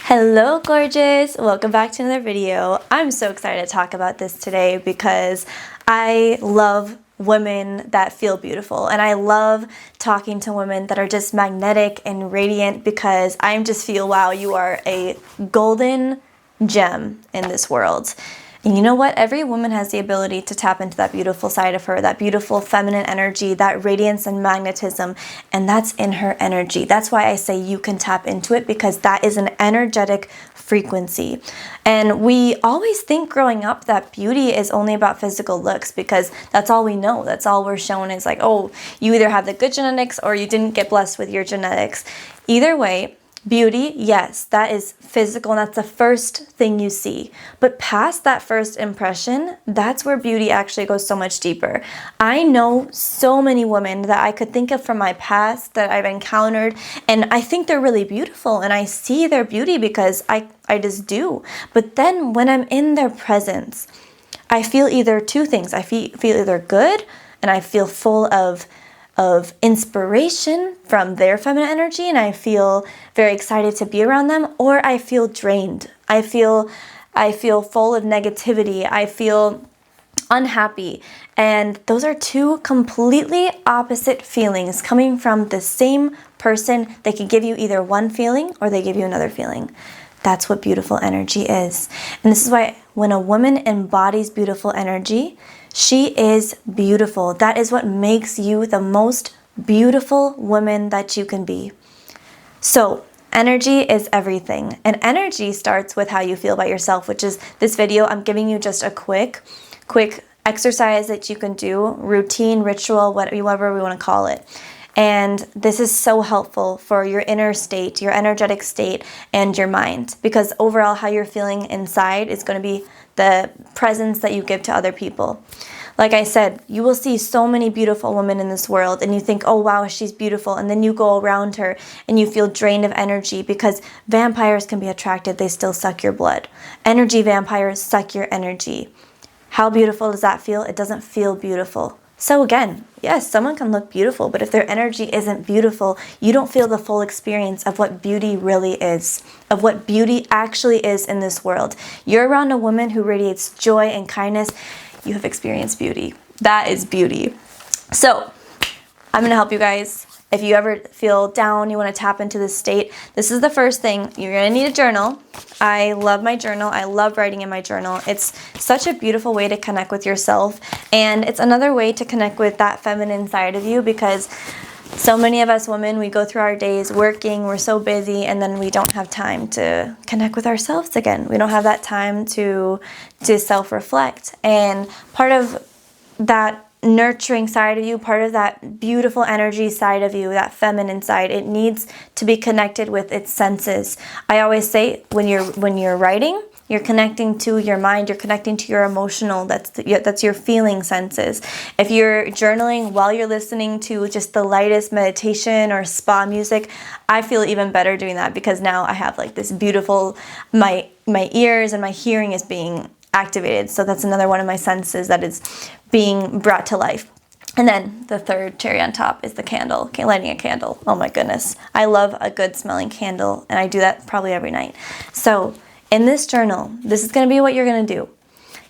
Hello gorgeous, welcome back to another video. I'm so excited to talk about this today because I love women that feel beautiful, and I love talking to women that are just magnetic and radiant because I just feel, wow, you are a golden gem in this world. And you know what? Every woman has the ability to tap into that beautiful side of her, that beautiful feminine energy, that radiance and magnetism, and that's in her energy. That's why I say you can tap into it, because that is an energetic frequency. And we always think growing up that beauty is only about physical looks, because that's all we know. That's all we're shown is like, oh, you either have the good genetics or you didn't get blessed with your genetics. Either way, beauty, yes, that is physical, and that's the first thing you see. But past that first impression, that's where beauty actually goes so much deeper. I know so many women that I could think of from my past that I've encountered, and I think they're really beautiful, and I see their beauty because I just do. But then when I'm in their presence, I feel either two things. I feel either good, and I feel full of inspiration from their feminine energy, and I feel very excited to be around them, or I feel drained. I feel full of negativity. I feel unhappy. And those are two completely opposite feelings coming from the same person. They can give you either one feeling or they give you another feeling. That's what beautiful energy is. And this is why when a woman embodies beautiful energy, she is beautiful. That is what makes you the most beautiful woman that you can be. So energy is everything. And energy starts with how you feel about yourself, which is this video. I'm giving you just a quick exercise that you can do, routine, ritual, whatever we want to call it. And this is so helpful for your inner state, your energetic state, and your mind. Because overall, how you're feeling inside is going to be the presence that you give to other people. Like I said, you will see so many beautiful women in this world, and you think, oh wow, she's beautiful. And then you go around her and you feel drained of energy, because vampires can be attracted. They still suck your blood. Energy vampires suck your energy. How beautiful does that feel? It doesn't feel beautiful. So again, yes, someone can look beautiful, but if their energy isn't beautiful, you don't feel the full experience of what beauty really is, of what beauty actually is in this world. You're around a woman who radiates joy and kindness, you have experienced beauty. That is beauty. So I'm going to help you guys. If you ever feel down, you want to tap into this state, this is the first thing. You're going to need a journal. I love my journal. I love writing in my journal. It's such a beautiful way to connect with yourself. And it's another way to connect with that feminine side of you, because so many of us women, we go through our days working, we're so busy, and then we don't have time to connect with ourselves again. We don't have that time to self-reflect. And part of that nurturing side of you, part of that beautiful energy side of you, that feminine side, it needs to be connected with its senses. I always say when you're writing, you're connecting to your mind, you're connecting to your emotional, that's your feeling senses. If you're journaling while you're listening to just the lightest meditation or spa music, I feel even better doing that, because now I have like this beautiful, my ears and my hearing is being activated. So that's another one of my senses that is being brought to life. And then the third cherry on top is the candle, lighting a candle. Oh my goodness. I love a good smelling candle, and I do that probably every night. So in this journal, this is going to be what you're going to do.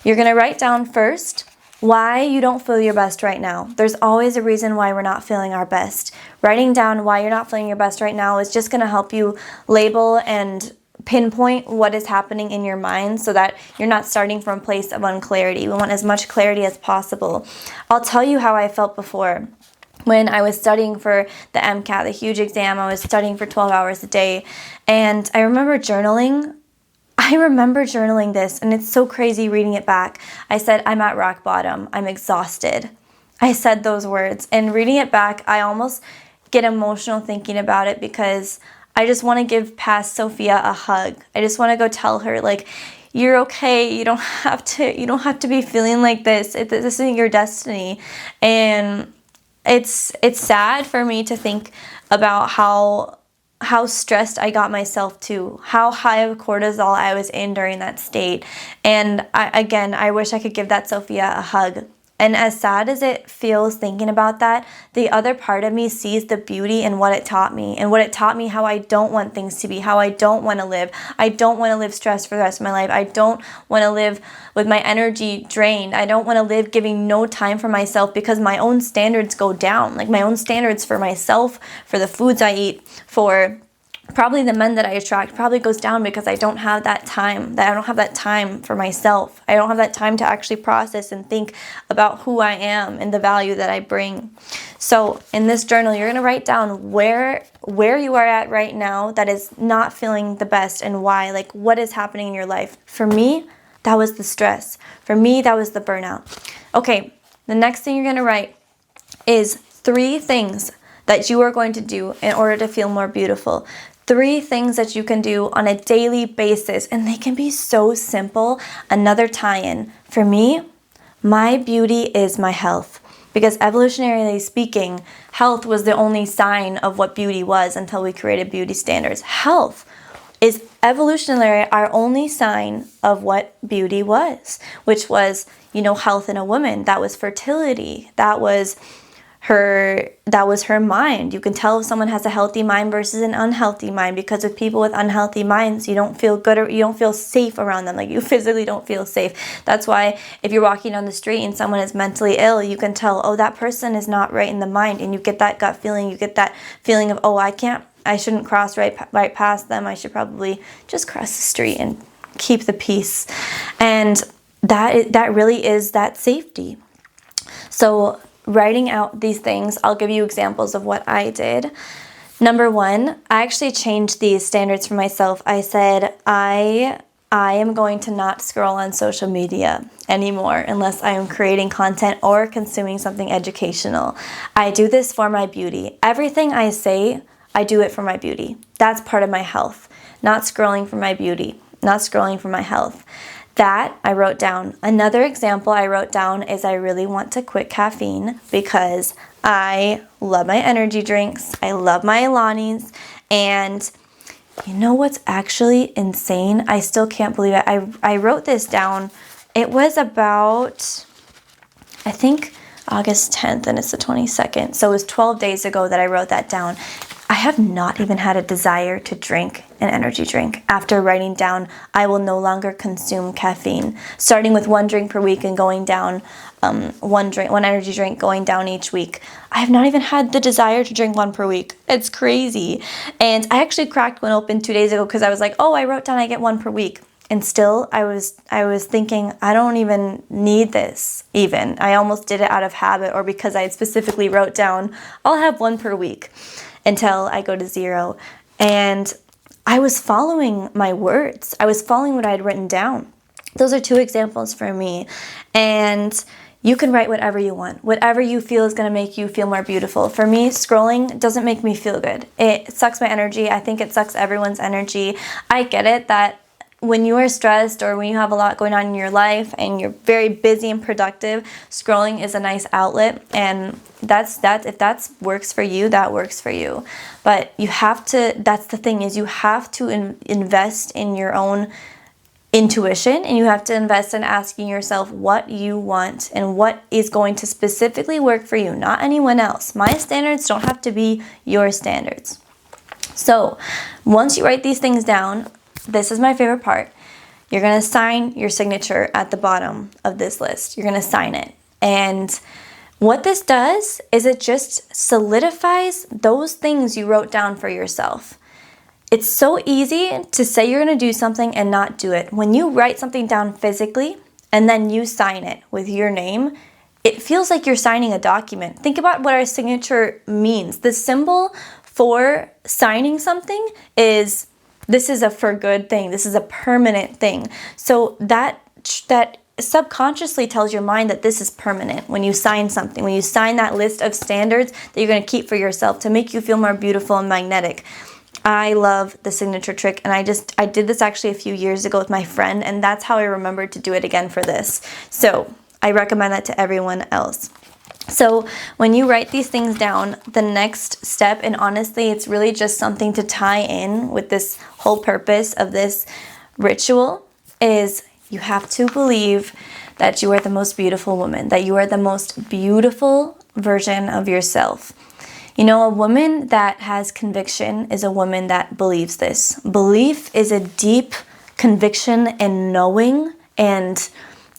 You're going to write down first why you don't feel your best right now. There's always a reason why we're not feeling our best. Writing down why you're not feeling your best right now is just going to help you label and pinpoint what is happening in your mind, so that you're not starting from a place of unclarity. We want as much clarity as possible. I'll tell you how I felt before. When I was studying for the MCAT, the huge exam, I was studying for 12 hours a day, and I remember journaling. This, and it's so crazy reading it back. I said, I'm at rock bottom. I'm exhausted. I said those words, and reading it back, I almost get emotional thinking about it, because I just want to give past Sophia a hug. I just want to go tell her, like, you're okay. You don't have to be feeling like this. This isn't your destiny. And it's sad for me to think about how stressed I got myself to, how high of cortisol I was in during that state. And I wish I could give that Sophia a hug. And as sad as it feels thinking about that, the other part of me sees the beauty in what it taught me, and what it taught me how I don't want things to be, how I don't want to live. I don't want to live stressed for the rest of my life. I don't want to live with my energy drained. I don't want to live giving no time for myself, because my own standards go down. Like my own standards for myself, for the foods I eat, for probably the men that I attract probably goes down, because I don't have that time. I don't have that time for myself. I don't have that time to actually process and think about who I am and the value that I bring. So in this journal, you're going to write down where you are at right now that is not feeling the best, and why. Like, what is happening in your life? For me, that was the stress. For me, that was the burnout. Okay, the next thing you're going to write is 3 things that you are going to do in order to feel more beautiful. 3 things that you can do on a daily basis, and they can be so simple. Another tie-in. For me, my beauty is my health, because evolutionarily speaking, health was the only sign of what beauty was until we created beauty standards. Health is evolutionarily our only sign of what beauty was, which was, health in a woman. That was fertility. That was her mind. You can tell if someone has a healthy mind versus an unhealthy mind, because with people with unhealthy minds, you don't feel good, or you don't feel safe around them. Like, you physically don't feel safe. That's why if you're walking down the street and someone is mentally ill, you can tell, oh, that person is not right in the mind, and you get that gut feeling. You get that feeling of, oh, I shouldn't cross right past them. I should probably just cross the street and keep the peace. And that really is that safety. So writing out these things, I'll give you examples of what I did. Number 1, I actually changed these standards for myself. I said, I am going to not scroll on social media anymore unless I am creating content or consuming something educational. I do this for my beauty. Everything I say, I do it for my beauty. That's part of my health. Not scrolling for my beauty, not scrolling for my health. That I wrote down. Another example I wrote down is I really want to quit caffeine, because I love my energy drinks. I love my Alani's. And you know what's actually insane? I still can't believe it. I wrote this down. It was about, I think, August 10th, and it's the 22nd. So it was 12 days ago that I wrote that down. I have not even had a desire to drink an energy drink after writing down I will no longer consume caffeine, starting with 1 drink per week and going down one energy drink going down each week. I have not even had the desire to drink 1 per week. It's crazy. And I actually cracked one open 2 days ago, because I was like, oh, I wrote down I get 1 per week. And still, I was thinking, I don't even need this even. I almost did it out of habit, or because I had specifically wrote down, I'll have 1 per week until I go to 0. And I was following my words. I was following what I had written down. Those are 2 examples for me. And you can write whatever you want, whatever you feel is going to make you feel more beautiful. For me, scrolling doesn't make me feel good. It sucks my energy. I think it sucks everyone's energy. I get it that when you are stressed, or when you have a lot going on in your life and you're very busy and productive, scrolling is a nice outlet, and that's if that works for you, that works for you. But you have to, that's the thing, is you have to invest in your own intuition, and you have to invest in asking yourself what you want and what is going to specifically work for you, not anyone else. My standards don't have to be your standards. So once you write these things down, this is my favorite part. You're going to sign your signature at the bottom of this list. You're going to sign it. And what this does is it just solidifies those things you wrote down for yourself. It's so easy to say you're going to do something and not do it. When you write something down physically and then you sign it with your name, it feels like you're signing a document. Think about what our signature means. The symbol for signing something is, this is a for good thing. This is a permanent thing. So that subconsciously tells your mind that this is permanent when you sign something, when you sign that list of standards that you're going to keep for yourself to make you feel more beautiful and magnetic. I love the signature trick, and I did this actually a few years ago with my friend, and that's how I remembered to do it again for this. So I recommend that to everyone else. So when you write these things down, the next step, and honestly, it's really just something to tie in with this whole purpose of this ritual, is you have to believe that you are the most beautiful woman, that you are the most beautiful version of yourself. You know, a woman that has conviction is a woman that believes this. Belief is a deep conviction and knowing and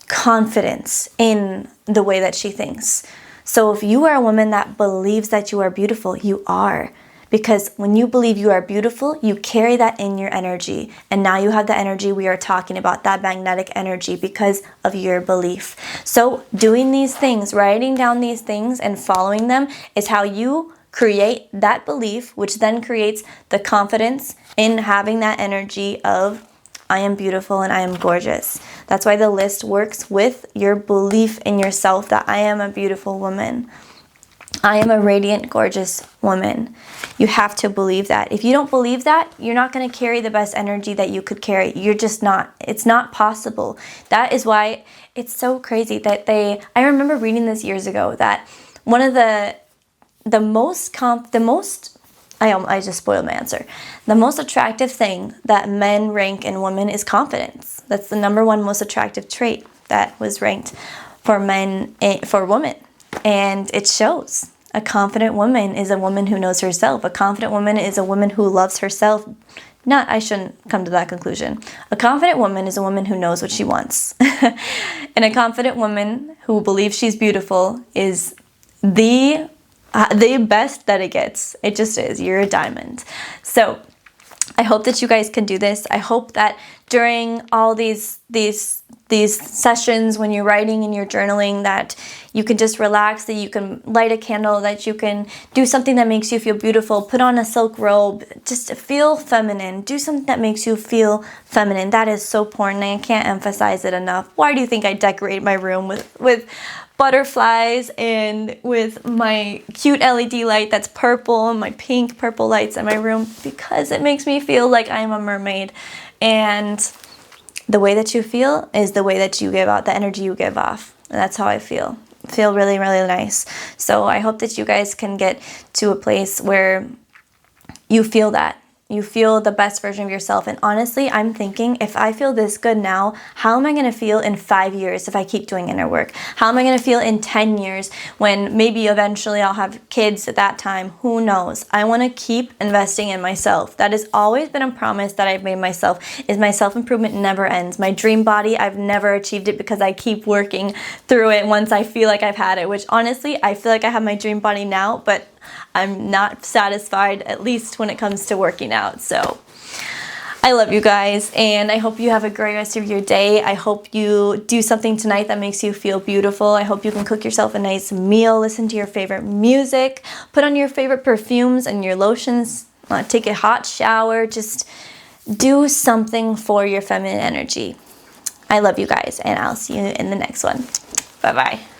confidence in the way that she thinks. So if you are a woman that believes that you are beautiful, you are. Because when you believe you are beautiful, you carry that in your energy. And now you have the energy we are talking about, that magnetic energy, because of your belief. So doing these things, writing down these things and following them is how you create that belief, which then creates the confidence in having that energy of I am beautiful and I am gorgeous. That's why the list works with your belief in yourself that I am a beautiful woman. I am a radiant, gorgeous woman. You have to believe that. If you don't believe that, you're not going to carry the best energy that you could carry. You're just not. It's not possible. That is why it's so crazy that I remember reading this years ago, that one of I just spoiled my answer. The most attractive thing that men rank in women is confidence. That's the number one most attractive trait that was ranked for men, for women. And it shows. A confident woman is a woman who knows herself. A confident woman is a woman who loves herself. I shouldn't come to that conclusion. A confident woman is a woman who knows what she wants. And a confident woman who believes she's beautiful is the best that it gets. It just is. You're a diamond. So I hope that you guys can do this. I hope that during all these sessions, when you're writing and you're journaling, that you can just relax, that you can light a candle, that you can do something that makes you feel beautiful, put on a silk robe, just feel feminine. Do something that makes you feel feminine. That is so important. I can't emphasize it enough. Why do you think I decorate my room with butterflies and with my cute LED light that's purple and my pink purple lights in my room? Because it makes me feel like I'm a mermaid. And the way that you feel is the way that you give out, the energy you give off. And that's how I feel. I feel really, really nice. So I hope that you guys can get to a place where you feel that. You feel the best version of yourself. And honestly, I'm thinking, if I feel this good now, how am I going to feel in 5 years if I keep doing inner work? How am I going to feel in 10 years when maybe eventually I'll have kids at that time? Who knows? I want to keep investing in myself. That has always been a promise that I've made myself, is my self-improvement never ends. My dream body, I've never achieved it because I keep working through it once I feel like I've had it, which honestly, I feel like I have my dream body now, but I'm not satisfied, at least when it comes to working out. So I love you guys, and I hope you have a great rest of your day. I hope you do something tonight that makes you feel beautiful. I hope you can cook yourself a nice meal, listen to your favorite music, put on your favorite perfumes and your lotions, take a hot shower, just do something for your feminine energy. I love you guys, and I'll see you in the next one. Bye-bye.